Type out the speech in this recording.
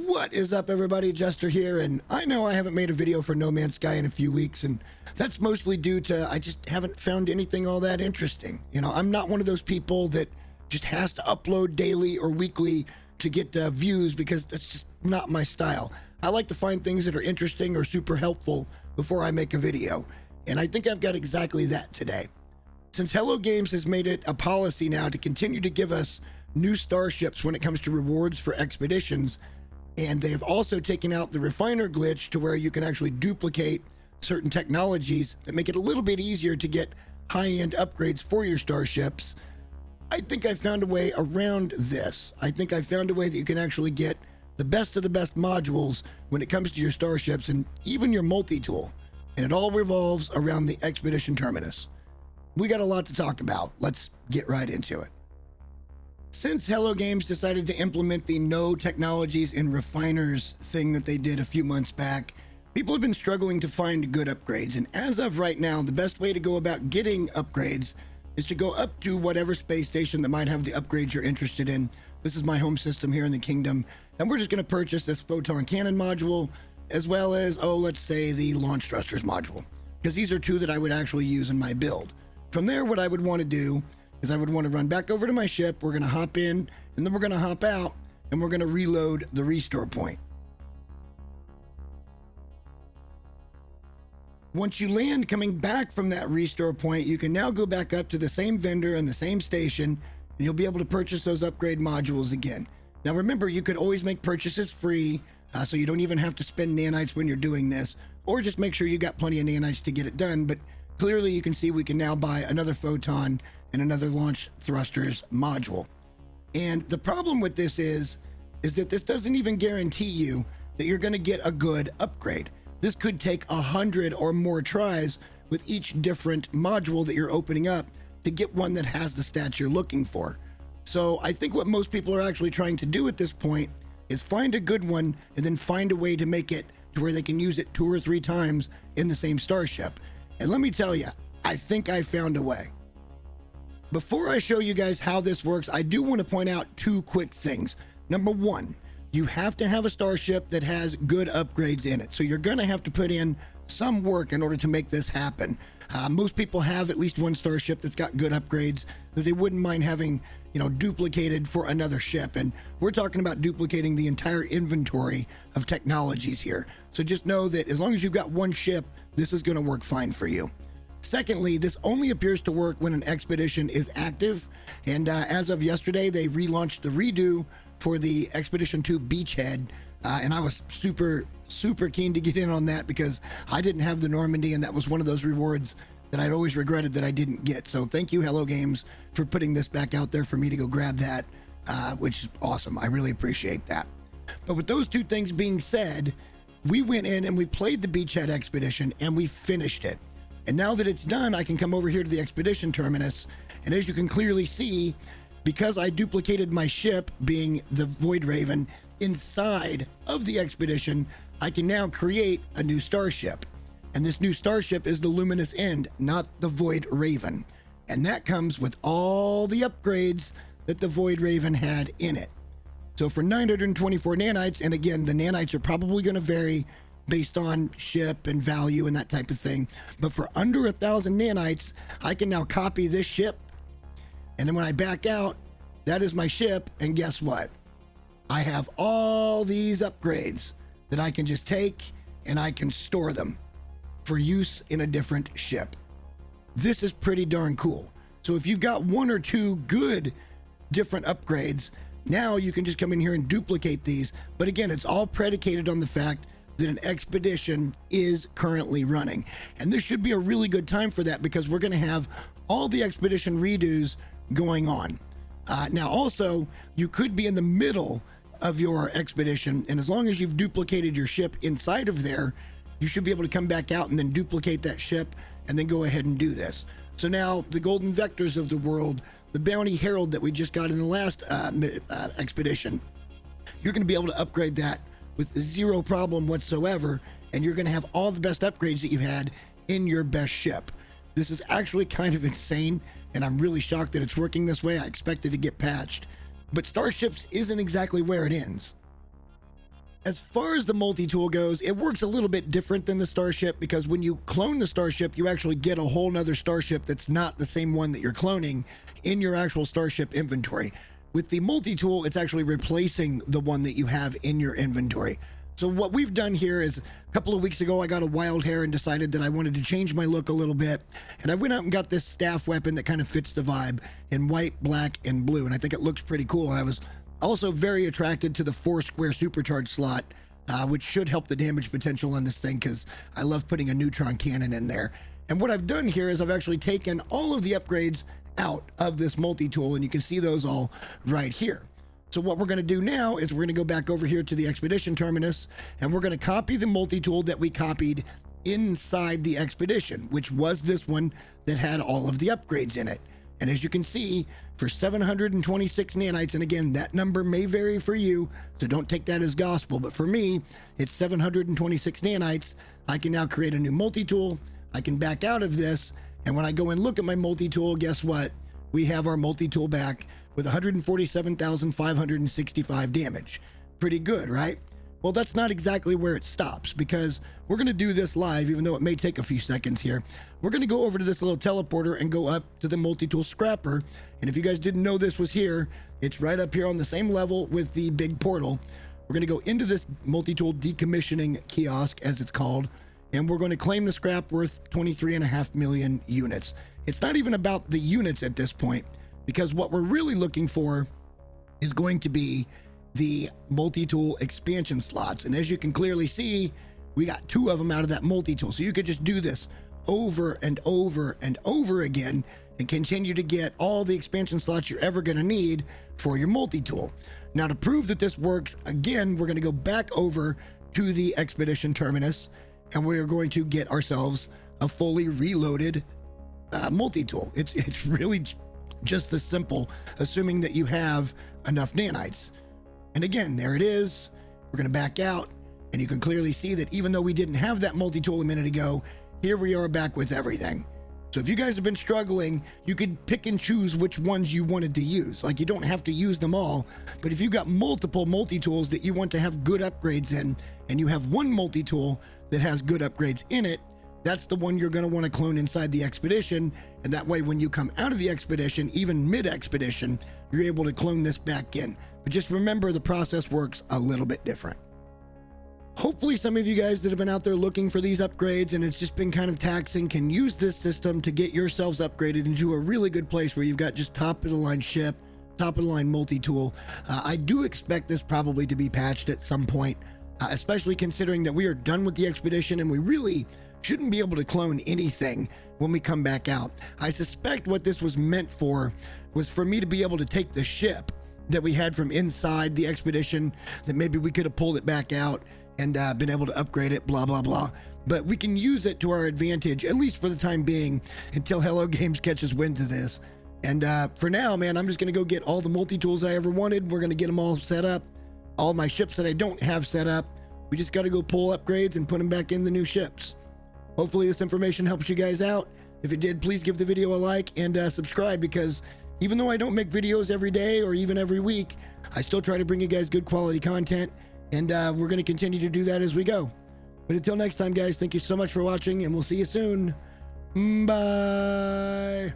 What is up, everybody? Jester here, and I know I haven't made a video for No Man's Sky in a few weeks, and that's mostly due to I just haven't found anything all that interesting. You know, I'm not one of those people that just has to upload daily or weekly to get views, because that's just not my style. I like to find things that are interesting or super helpful before I make a video, and I think I've got exactly that today. Since Hello Games has made it a policy now to continue to give us new starships when it comes to rewards for expeditions, and they've also taken out the refiner glitch to where you can actually duplicate certain technologies that make it a little bit easier to get high-end upgrades for your starships. I think I found a way around this. I think I found a way that you can actually get the best of the best modules when it comes to your starships and even your multi-tool. And it all revolves around the expedition terminus. We got a lot to talk about. Let's get right into it. Since Hello Games decided to implement the no technologies in refiners thing that they did a few months back, people have been struggling to find good upgrades. And as of right now, the best way to go about getting upgrades is to go up to whatever space station that might have the upgrades you're interested in. This is my home system here in the kingdom, and we're just going to purchase this photon cannon module, as well as, let's say the launch thrusters module, because these are two that I would actually use in my build. From there, what I would want to do is I would want to run back over to my ship. We're going to hop in, and then we're going to hop out, and we're going to reload the restore point. Once you land coming back from that restore point, you can now go back up to the same vendor and the same station, and you'll be able to purchase those upgrade modules again. Now remember, you could always make purchases free, so you don't even have to spend nanites when you're doing this, or just make sure you got plenty of nanites to get it done. But clearly you can see we can now buy another photon and another launch thrusters module. And the problem with this is that this doesn't even guarantee you that you're going to get a good upgrade. This could take 100 or more tries with each different module that you're opening up to get one that has the stats you're looking for. So I think what most people are actually trying to do at this point is find a good one and then find a way to make it to where they can use it 2 or 3 times in the same starship. And let me tell you, I think I found a way. Before I show you guys how this works, I do want to point out 2 quick things. Number 1, you have to have a starship that has good upgrades in it. So you're going to have to put in some work in order to make this happen. Most people have at least one starship that's got good upgrades that they wouldn't mind having, duplicated for another ship. And we're talking about duplicating the entire inventory of technologies here. So just know that as long as you've got one ship, this is going to work fine for you. Secondly, this only appears to work when an expedition is active. And as of yesterday, they relaunched the redo for the Expedition 2 Beachhead. And I was super keen to get in on that because I didn't have the Normandy, and that was one of those rewards that I'd always regretted that I didn't get. So thank you, Hello Games, for putting this back out there for me to go grab that, which is awesome. I really appreciate that. But with those 2 things being said, we went in and we played the Beachhead Expedition and we finished it. And now that it's done, I can come over here to the expedition terminus, and as you can clearly see, because I duplicated my ship, being the Void Raven, inside of the expedition, I can now create a new starship. And this new starship is the Luminous End, not the Void Raven. And that comes with all the upgrades that the Void Raven had in it. So for 924 nanites, and again, the nanites are probably going to vary based on ship and value and that type of thing, but for under 1,000 nanites, I can now copy this ship, and then when I back out, that is my ship, and guess what? I have all these upgrades that I can just take and I can store them for use in a different ship. This is pretty darn cool. So if you've got 1 or 2 good different upgrades, now you can just come in here and duplicate these. But again, it's all predicated on the fact that an expedition is currently running. And this should be a really good time for that, because we're going to have all the expedition redos going on. Now also, you could be in the middle of your expedition, and as long as you've duplicated your ship inside of there, you should be able to come back out and then duplicate that ship and then go ahead and do this. So now the Golden Vectors of the world, the Bounty Herald that we just got in the last expedition, you're going to be able to upgrade that with 0 problem whatsoever, and you're going to have all the best upgrades that you had in your best ship. This is actually kind of insane, and I'm really shocked that it's working this way. I expected to get patched, but Starships isn't exactly where it ends. As far as the multi-tool goes, it works a little bit different than the starship, because when you clone the starship, you actually get a whole nother starship that's not the same one that you're cloning in your actual starship inventory. With the multi-tool, it's actually replacing the one that you have in your inventory. So what we've done here is, a couple of weeks ago, I got a wild hair and decided that I wanted to change my look a little bit. And I went out and got this staff weapon that kind of fits the vibe in white, black, and blue. And I think it looks pretty cool. I was also very attracted to the 4-square supercharged slot, which should help the damage potential on this thing, because I love putting a neutron cannon in there. And what I've done here is I've actually taken all of the upgrades out of this multi-tool, and you can see those all right here. So what we're going to do now is we're going to go back over here to the expedition terminus, and we're going to copy the multi-tool that we copied inside the expedition, which was this one that had all of the upgrades in it. And as you can see, for 726 nanites, and again, that number may vary for you, so don't take that as gospel, but for me, it's 726 nanites. I can now create a new multi-tool. I can back out of this, and when I go and look at my multi-tool, guess what? We have our multi-tool back with 147,565 damage. Pretty good, right? Well, that's not exactly where it stops, because we're going to do this live, even though it may take a few seconds here. We're going to go over to this little teleporter and go up to the multi-tool scrapper. And if you guys didn't know this was here, it's right up here on the same level with the big portal. We're going to go into this multi-tool decommissioning kiosk, as it's called, and we're going to claim the scrap worth 23.5 million units. It's not even about the units at this point, because what we're really looking for is going to be the multi-tool expansion slots. And as you can clearly see, we got 2 of them out of that multi-tool. So you could just do this over and over and over again and continue to get all the expansion slots you're ever going to need for your multi-tool. Now, to prove that this works, again, we're going to go back over to the expedition terminus, and we're going to get ourselves a fully reloaded multi-tool. It's really just this simple, assuming that you have enough nanites. And again, there it is. We're going to back out, and you can clearly see that even though we didn't have that multi-tool a minute ago, here we are back with everything. So if you guys have been struggling, you could pick and choose which ones you wanted to use. Like, you don't have to use them all, but if you've got multiple multi-tools that you want to have good upgrades in, and you have one multi-tool that has good upgrades in it, that's the one you're going to want to clone inside the expedition. And that way, when you come out of the expedition, even mid-expedition, you're able to clone this back in. But just remember, the process works a little bit different. Hopefully some of you guys that have been out there looking for these upgrades and it's just been kind of taxing can use this system to get yourselves upgraded into a really good place where you've got just top of the line ship, top of the line multi-tool. I do expect this probably to be patched at some point, especially considering that we are done with the expedition and we really shouldn't be able to clone anything when we come back out. I suspect what this was meant for was for me to be able to take the ship that we had from inside the expedition, that maybe we could have pulled it back out and been able to upgrade it, blah, blah, blah. But we can use it to our advantage, at least for the time being, until Hello Games catches wind of this. And for now, man, I'm just going to go get all the multi-tools I ever wanted. We're going to get them all set up. All my ships that I don't have set up, we just got to go pull upgrades and put them back in the new ships. Hopefully this information helps you guys out. If it did, please give the video a like and subscribe, because even though I don't make videos every day or even every week, I still try to bring you guys good quality content. And we're going to continue to do that as we go. But until next time, guys, thank you so much for watching, and we'll see you soon. Bye.